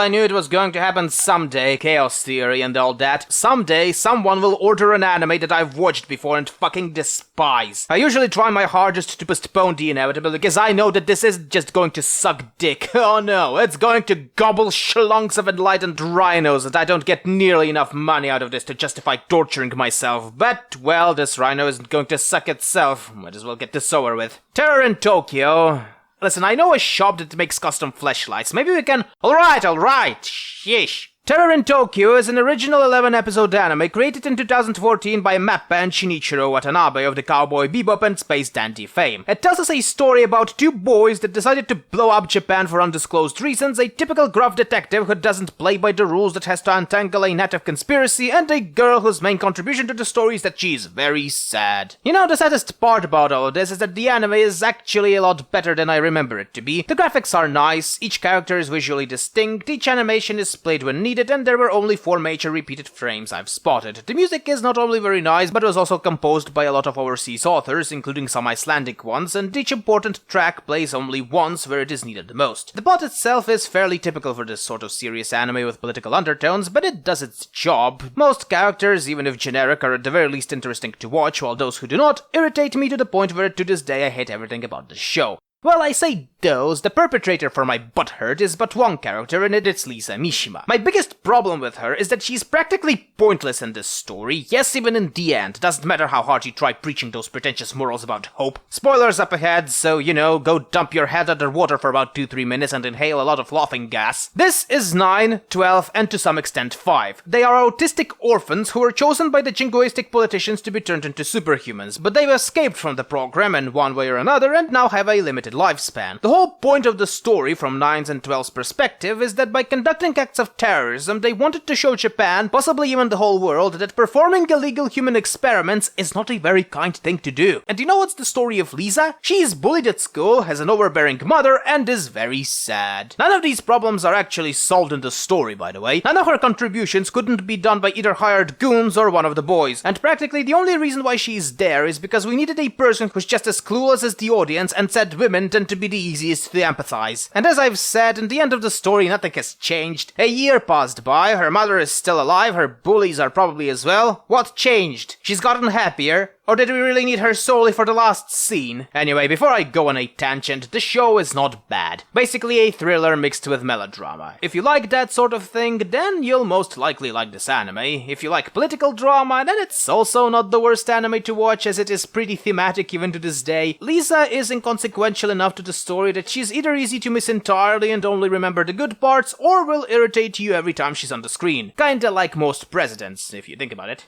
I knew it was going to happen someday, chaos theory and all that. Someday, someone will order an anime that I've watched before and fucking despise. I usually try my hardest to postpone the inevitable because I know that this isn't just going to suck dick. Oh no, it's going to gobble schlunks of enlightened rhinos and I don't get nearly enough money out of this to justify torturing myself. But, well, this rhino isn't going to suck itself. Might as well get this over with. Terror in Tokyo. Listen, I know a shop that makes custom fleshlights. Maybe we can... Alright. Sheesh. Terror in Tokyo is an original 11-episode anime created in 2014 by Mappa and Shinichiro Watanabe of the Cowboy Bebop and Space Dandy fame. It tells us a story about two boys that decided to blow up Japan for undisclosed reasons, a typical gruff detective who doesn't play by the rules that has to untangle a net of conspiracy, and a girl whose main contribution to the story is that she is very sad. You know, the saddest part about all of this is that the anime is actually a lot better than I remember it to be. The graphics are nice, each character is visually distinct, each animation is played when needed, and there were only 4 major repeated frames I've spotted. The music is not only very nice, but was also composed by a lot of overseas authors, including some Icelandic ones, and each important track plays only once where it is needed the most. The plot itself is fairly typical for this sort of serious anime with political undertones, but it does its job. Most characters, even if generic, are at the very least interesting to watch, while those who do not irritate me to the point where to this day I hate everything about the show. Well, I say those, the perpetrator for my butthurt is but one character, and it's Lisa Mishima. My biggest problem with her is that she's practically pointless in this story. Yes, even in the end, doesn't matter how hard you try preaching those pretentious morals about hope. Spoilers up ahead, so, you know, go dump your head underwater for about 2-3 minutes and inhale a lot of laughing gas. This is 9, 12, and to some extent 5. They are autistic orphans who were chosen by the jingoistic politicians to be turned into superhumans, but they've escaped from the program in one way or another and now have a limited lifespan. The whole point of the story from 9's and 12's perspective is that by conducting acts of terrorism, they wanted to show Japan, possibly even the whole world, that performing illegal human experiments is not a very kind thing to do. And you know what's the story of Lisa? She is bullied at school, has an overbearing mother, and is very sad. None of these problems are actually solved in the story, by the way. None of her contributions couldn't be done by either hired goons or one of the boys, and practically the only reason why she's there is because we needed a person who's just as clueless as the audience and said women tend to be the easiest to empathize. And as I've said, in the end of the story nothing has changed. A year passed by, her mother is still alive, her bullies are probably as well. What changed? She's gotten happier? Or did we really need her solely for the last scene? Anyway, before I go on a tangent, the show is not bad. Basically a thriller mixed with melodrama. If you like that sort of thing, then you'll most likely like this anime. If you like political drama, then it's also not the worst anime to watch, as it is pretty thematic even to this day. Lisa is inconsequential enough to the story that she's either easy to miss entirely and only remember the good parts, or will irritate you every time she's on the screen. Kinda like most presidents, if you think about it.